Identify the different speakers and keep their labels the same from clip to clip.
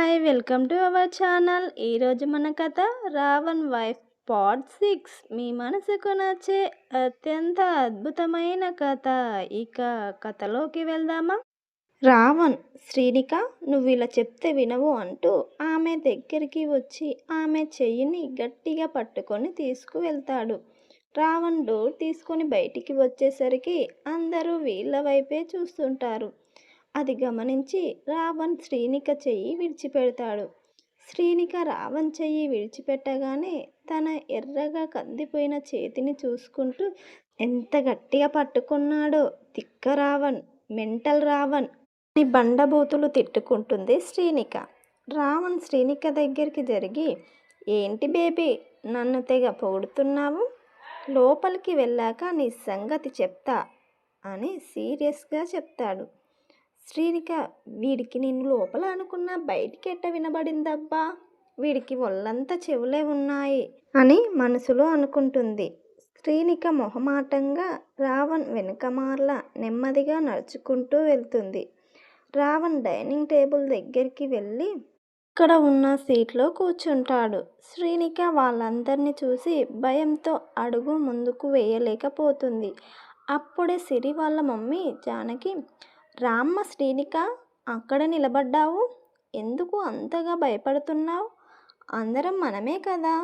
Speaker 1: Hi! Welcome to our channel. ఈరోజు మన కథ 'రావణ్ వైఫ్' పార్ట్ 6. మీ మనసుకు నచ్చే అత్యంత అద్భుతమైన కథ. ఇక కథలోకి వెళ్దామా? రావణ్, శ్రీనిక నువ్విలా చెప్తే వినవు అంటూ ఆమె దగ్గరికి వచ్చి ఆమె చెయ్యిని గట్టిగా పట్టుకొని తీసుకువెళ్తాడు. రావణ్ డోర్ తీసుకొని బయటికి వచ్చేసరికి అందరూ వీళ్ళ వైపే చూస్తుంటారు. అది గమనించి రావణ్ శ్రీనిక చెయ్యి విడిచిపెడతాడు. శ్రీనిక రావణ్ చెయ్యి విడిచిపెట్టగానే తన ఎర్రగా కందిపోయిన చేతిని చూసుకుంటూ ఎంత గట్టిగా పట్టుకున్నాడో. తిక్క రావణ్, మెంటల్ రావణ్ అని బండబూతులు తిట్టుకుంటుంది శ్రీనిక. రావణ్ శ్రీనిక దగ్గరికి జరిగి, ఏంటి బేబీ నన్ను తెగ పొగుడుతున్నావు? లోపలికి వెళ్ళాక నీ సంగతి చెప్తా అని సీరియస్గా చెప్తాడు. శ్రీనిక, వీడికి నిన్ను లోపల అనుకున్నా బయటికి ఎట్ట వినబడిందబ్బా, వీడికి ఒళ్ళంతా చెవులే ఉన్నాయి అని మనసులో అనుకుంటుంది. శ్రీనిక మొహమాటంగా రావణ్ వెనుకమార్ల నెమ్మదిగా నడుచుకుంటూ వెళ్తుంది. రావణ్ డైనింగ్ టేబుల్ దగ్గరికి వెళ్ళి అక్కడ ఉన్న సీట్లో కూర్చుంటాడు. శ్రీనిక వాళ్ళందరినీ చూసి భయంతో అడుగు ముందుకు వేయలేకపోతుంది. అప్పుడే సిరి వాళ్ళ మమ్మీ జానకి, రామ్మ శ్రీనిక, అక్కడ నిలబడ్డావు, ఎందుకు అంతగా భయపడుతున్నావు? అందరం మనమే కదా,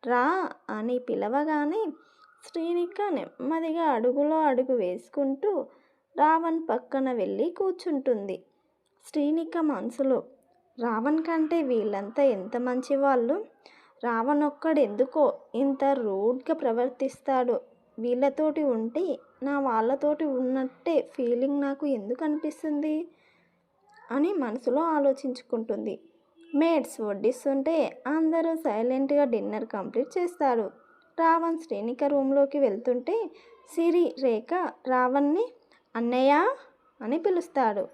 Speaker 1: రా అని పిలవగానే శ్రీనిక నెమ్మదిగా అడుగులో అడుగు వేసుకుంటూ రావణ్ పక్కన వెళ్ళి కూర్చుంటుంది. శ్రీనిక మనసులో, రావణ్ కంటే వీళ్ళంతా ఎంత మంచివాళ్ళు, రావణ్ ఒక్కడెందుకో ఇంత రూడ్గా ప్రవర్తిస్తాడు, వీళ్ళతోటి ఉంటే నా వాళ్ళతోటి ఉన్నట్టే ఫీలింగ్ నాకు ఎందుకు అనిపిస్తుంది అని మనసులో ఆలోచించుకుంటుంది. మేడ్స్ వడ్డిస్తుంటే అందరూ సైలెంట్గా డిన్నర్ కంప్లీట్ చేస్తారు. రావణ్ శ్రీనిక రూమ్లోకి వెళ్తుంటే సిరి, రేఖ రావణ్ని అన్నయ్య అని పిలుస్తాడు.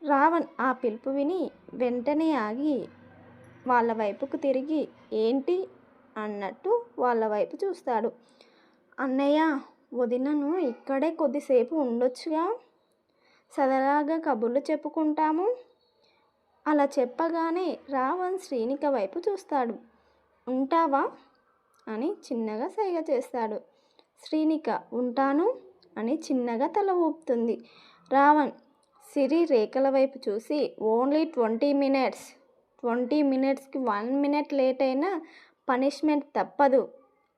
Speaker 1: రావణ్ ఆ పిలుపు విని వెంటనే ఆగి వాళ్ళ వైపుకు తిరిగి ఏంటి అన్నట్టు వాళ్ళ వైపు చూస్తాడు. అన్నయ్య, వదినను ఇక్కడే కొద్దిసేపు ఉండొచ్చుగా, సరదాగా కబుర్లు చెప్పుకుంటాము. అలా చెప్పగానే రావణ్ శ్రీనిక వైపు చూస్తాడు. ఉంటావా అని చిన్నగా సైగ చేస్తాడు. శ్రీనిక ఉంటాను అని చిన్నగా తల ఊపుతుంది. రావణ్ సిరి రేఖల వైపు చూసి ఓన్లీ 20 minutes, 20 minutesకి 1 minute లేట్ అయినా పనిష్మెంట్ తప్పదు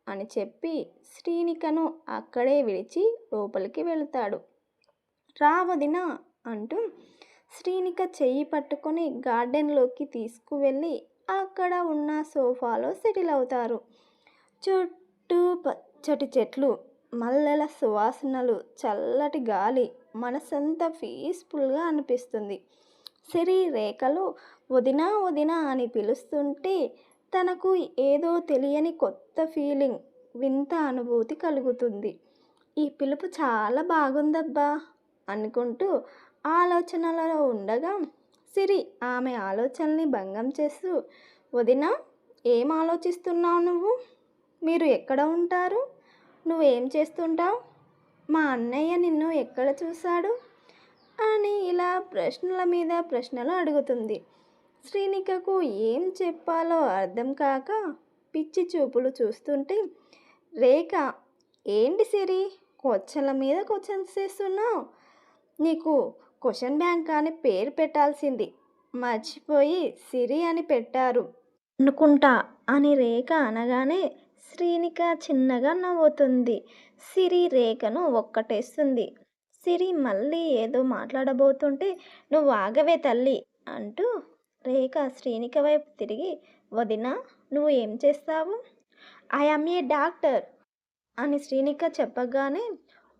Speaker 1: అని చెప్పి శ్రీనికను అక్కడే విడిచి లోపలికి వెళ్తాడు. రావదిన అంటూ శ్రీనిక చెయ్యి పట్టుకొని గార్డెన్లోకి తీసుకువెళ్ళి అక్కడ ఉన్న సోఫాలో సెటిల్ అవుతారు. చుట్టూ పచ్చటి చెట్లు, మల్లెల సువాసనలు, చల్లటి గాలి, మనసంతా పీస్ఫుల్గా అనిపిస్తుంది. సిరి రేఖలు వదినా వదినా అని పిలుస్తుంటే తనకు ఏదో తెలియని కొత్త ఫీలింగ్, వింత అనుభూతి కలుగుతుంది. ఈ పిలుపు చాలా బాగుందబ్బా అనుకుంటూ ఆలోచనలలో ఉండగా సిరి ఆమె ఆలోచనల్ని భంగం చేస్తూ, వదినా ఏం ఆలోచిస్తున్నావు నువ్వు? మీరు ఎక్కడ ఉంటారు? నువ్వేం చేస్తుంటావు? మా అన్నయ్య నిన్ను ఎక్కడ చూశాడు అని ఇలా ప్రశ్నల మీద ప్రశ్నలు అడుగుతుంది. శ్రీనికకు ఏం చెప్పాలో అర్థం కాక పిచ్చి చూపులు చూస్తుంటే రేఖ, ఏంటి సిరి క్వశ్చన్ల మీద క్వశ్చన్స్ చేస్తున్నావు? నీకు క్వశ్చన్ బ్యాంక్ అని పేరు పెట్టాల్సింది మర్చిపోయి సిరి అని పెట్టారు అనుకుంటా అని రేఖ అనగానే శ్రీనిక చిన్నగా నవ్వుతుంది. సిరి రేఖను ఒక్కటేస్తుంది. సిరి మళ్ళీ ఏదో మాట్లాడబోతుంటే నువ్వు ఆగవే తల్లి అంటూ రేఖ శ్రీనిక వైపు తిరిగి, వదినా నువ్వు ఏం చేస్తావు? ఐ యామ్ ఏ డాక్టర్ అని శ్రీనిక చెప్పగానే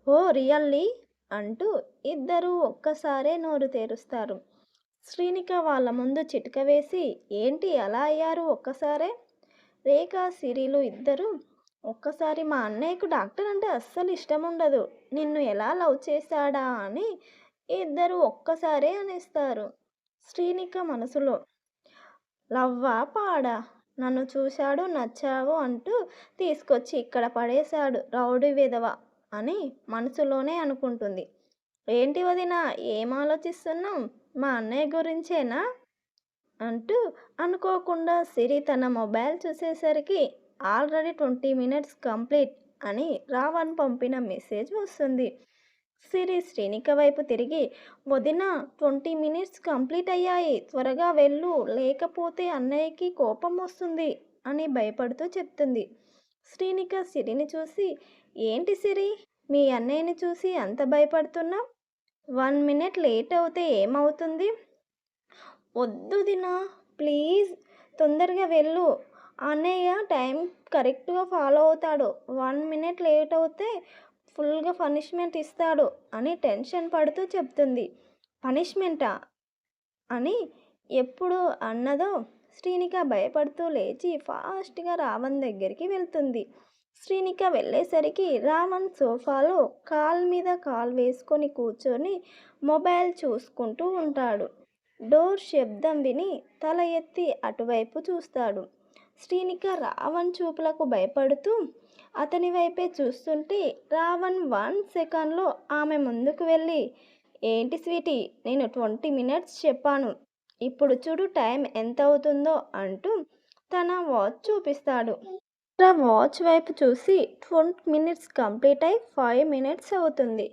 Speaker 1: ఓ రియల్లీ అంటూ ఇద్దరూ ఒక్కసారే నోరు తెరుస్తారు. శ్రీనిక వాళ్ళ ముందు చిటిక వేసి, ఏంటి అలా అయ్యారు ఒక్కసారే? రేఖ సిరిలు ఇద్దరు ఒక్కసారి మా అన్నయ్యకు డాక్టర్ అంటే అస్సలు ఇష్టం ఉండదు, నిన్ను ఎలా లవ్ చేశాడా అని ఇద్దరు ఒక్కసారే అనేస్తారు. శ్రీనిక మనసులో, లవ్వా పాడా, నన్ను చూశాడు నచ్చావు అంటూ తీసుకొచ్చి ఇక్కడ పడేశాడు రౌడీ విధవ అని మనసులోనే అనుకుంటుంది. ఏంటి వదినా ఏం ఆలోచిస్తున్నాం? మా అన్నయ్య గురించేనా అంటూ అనుకోకుండా సిరి తన మొబైల్ చూసేసరికి ఆల్రెడీ 20 మినిట్స్ కంప్లీట్ అని రావణ్ పంపిన మెసేజ్ వస్తుంది. సిరి శ్రీనిక వైపు తిరిగి, వదిన 20 మినిట్స్ కంప్లీట్ అయ్యాయి, త్వరగా వెళ్ళు, లేకపోతే అన్నయ్యకి కోపం వస్తుంది అని భయపడుతూ చెప్తుంది. శ్రీనిక సిరిని చూసి, ఏంటి సిరి, మీ అన్నయ్యని చూసి అంత భయపడుతున్నా? 1 మినిట్ లేట్ అవుతే ఏమవుతుంది? వద్దు దినా, ప్లీజ్ తొందరగా వెళ్ళు, అన్నయ్య టైం కరెక్ట్గా ఫాలో అవుతాడు, 1 మినిట్ లేట్ అవుతే ఫుల్గా పనిష్మెంట్ ఇస్తాడు అని టెన్షన్ పడుతూ చెప్తుంది. పనిష్మెంటా అని ఎప్పుడు అన్నదో శ్రీనిక భయపడుతూ లేచి ఫాస్ట్గా రావణ్ దగ్గరికి వెళ్తుంది. శ్రీనిక వెళ్ళేసరికి రావణ్ సోఫాలో కాల్ మీద కాల్ వేసుకొని కూర్చొని మొబైల్ చూసుకుంటూ ఉంటాడు. డోర్ శబ్దం విని తల ఎత్తి అటువైపు చూస్తాడు. శ్రీనిక రావణ్ చూపులకు భయపడుతూ అతని వైపే చూస్తుంటే రావణ్ 1 సెకండ్లో ఆమె ముందుకు వెళ్ళి, ఏంటి స్వీటీ, నేను 20 మినిట్స్ చెప్పాను, ఇప్పుడు చూడు టైం ఎంత అవుతుందో అంటూ తన వాచ్ చూపిస్తాడు. వాచ్ వైపు చూసి 20 మినిట్స్ కంప్లీట్ అయి 5 మినిట్స్ అవుతుంది.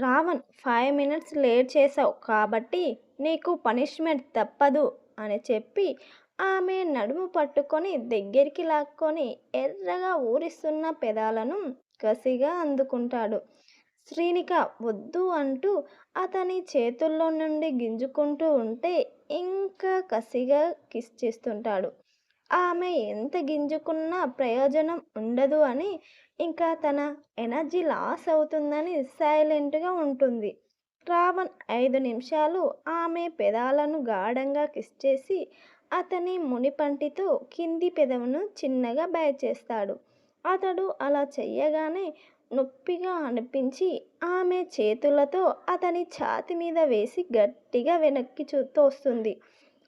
Speaker 1: రావణ్, 5 మినిట్స్ లేట్ చేసావు కాబట్టి నీకు పనిష్మెంట్ తప్పదు అని చెప్పి ఆమె నడుము పట్టుకొని దగ్గరికి లాక్కొని ఎర్రగా ఊరిస్తున్న పెదాలను కసిగా అందుకుంటాడు. శ్రీనిక వద్దు అంటూ అతని చేతుల్లో నుండి గింజుకుంటూ ఉంటే ఇంకా కసిగా కిస్ చేస్తుంటాడు. ఆమె ఎంత గింజుకున్నా ప్రయోజనం ఉండదు అని, ఇంకా తన ఎనర్జీ లాస్ అవుతుందని సైలెంట్గా ఉంటుంది. రావణ్ 5 నిమిషాలు ఆమె పెదాలను గాఢంగా కిస్ చేసి అతని మునిపంటితో కింది పెదవును చిన్నగా బైట్ చేస్తాడు. అతడు అలా చెయ్యగానే నొప్పిగా అనిపించి ఆమె చేతులతో అతని ఛాతి మీద వేసి గట్టిగా వెనక్కి తోస్తుంది.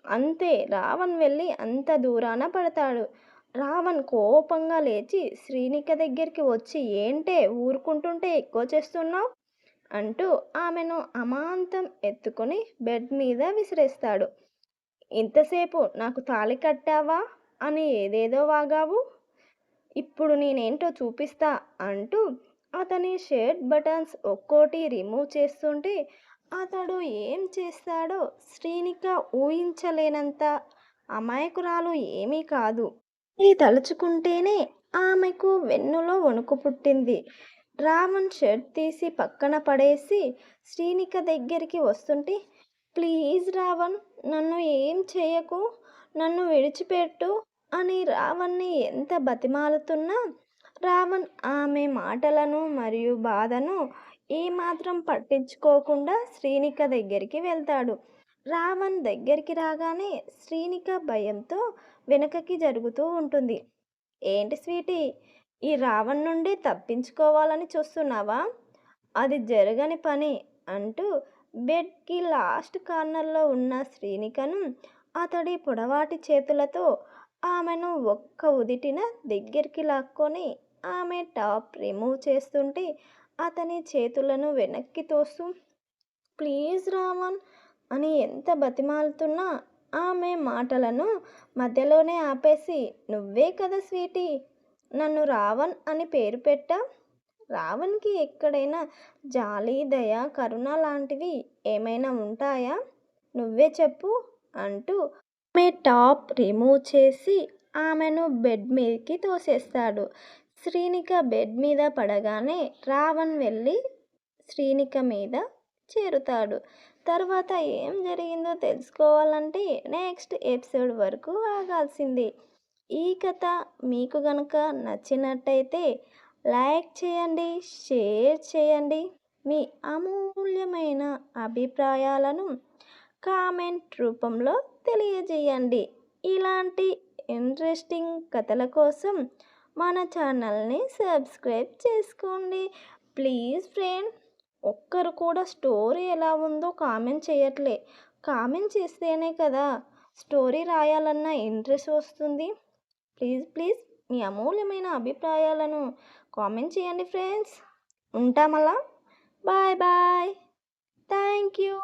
Speaker 1: అంతే, రావణ్ వెళ్ళి అంత దూరాన పడతాడు. రావణ్ కోపంగా లేచి శ్రీనిక దగ్గరికి వచ్చి, ఏంటే ఊరుకుంటుంటే ఎక్కువ చేస్తున్నావు అంటూ ఆమెను అమాంతం ఎత్తుకొని బెడ్ మీద విసిరేస్తాడు. ఇంతసేపు నాకు తాళి కట్టావా అని ఏదేదో వాగావు, ఇప్పుడు నేనేంటో చూపిస్తా అంటూ అతని షర్ట్ బటన్స్ ఒక్కోటి రిమూవ్ చేస్తుంటే అతడు ఏం చేస్తాడో శ్రీనిక ఊహించలేనంత అమాయకురాలు ఏమీ కాదు. ఇది తలుచుకుంటేనే ఆమెకు వెన్నులో వణుకు పుట్టింది. రావణ్ షర్ట్ తీసి పక్కన పడేసి శ్రీనిక దగ్గరికి వస్తుంటే, ప్లీజ్ రావణ్, నన్ను ఏం చేయకు, నన్ను విడిచిపెట్టు అని రావణ్ని ఎంత బతిమాలుతున్నా రావణ్ ఆమె మాటలను మరియు బాధను ఏమాత్రం పట్టించుకోకుండా శ్రీనిక దగ్గరికి వెళ్తాడు. రావణ్ దగ్గరికి రాగానే శ్రీనిక భయంతో వెనుకకి జరుగుతూ ఉంటుంది. ఏంటి స్వీటీ, ఈ రావణ్ నుండి తప్పించుకోవాలని చూస్తున్నావా? అది జరగని పని అంటూ బెడ్కి లాస్ట్ కార్నర్లో ఉన్న శ్రీనికను అతడి పొడవాటి చేతులతో ఆమెను ఒక్క ఉదిటిన దగ్గరికి లాక్కొని ఆమె టాప్ రిమూవ్ చేస్తుంటే అతని చేతులను వెనక్కి తోస్తూ, ప్లీజ్ రావణ్ అని ఎంత బతిమాలుతున్నా ఆమె మాటలను మధ్యలోనే ఆపేసి, నువ్వే కదా స్వీటీ నన్ను రావణ్ అని పేరు పెట్టా, రావణ్కి ఎక్కడైనా జాలి, దయ, కరుణ లాంటివి ఏమైనా ఉంటాయా, నువ్వే చెప్పు అంటూ ఆమె టాప్ రిమూవ్ చేసి ఆమెను బెడ్ మీదకి తోసేస్తాడు. శ్రీనిక బెడ్ మీద పడగానే రావణ్ వెళ్ళి శ్రీనిక మీద చేరుతాడు. తర్వాత ఏం జరిగిందో తెలుసుకోవాలంటే నెక్స్ట్ ఎపిసోడ్ వరకు ఆగాల్సిందే. ఈ కథ మీకు కనుక నచ్చినట్టయితే లైక్ చేయండి, షేర్ చేయండి, మీ అమూల్యమైన అభిప్రాయాలను కామెంట్ రూపంలో తెలియజేయండి. ఇలాంటి ఇంట్రెస్టింగ్ కథల కోసం మన ఛానల్ని సబ్స్క్రైబ్ చేసుకోండి. ప్లీజ్ ఫ్రెండ్, ఒక్కరు కూడా స్టోరీ ఎలా ఉందో కామెంట్ చేయట్లే. కామెంట్ చేస్తేనే కదా స్టోరీ రాయాలన్న ఇంట్రెస్ట్ వస్తుంది. ప్లీజ్ ప్లీజ్ మీ అమూల్యమైన అభిప్రాయాలను కామెంట్ చేయండి ఫ్రెండ్స్. ఉంటామలా, బాయ్ బాయ్, థ్యాంక్ యూ.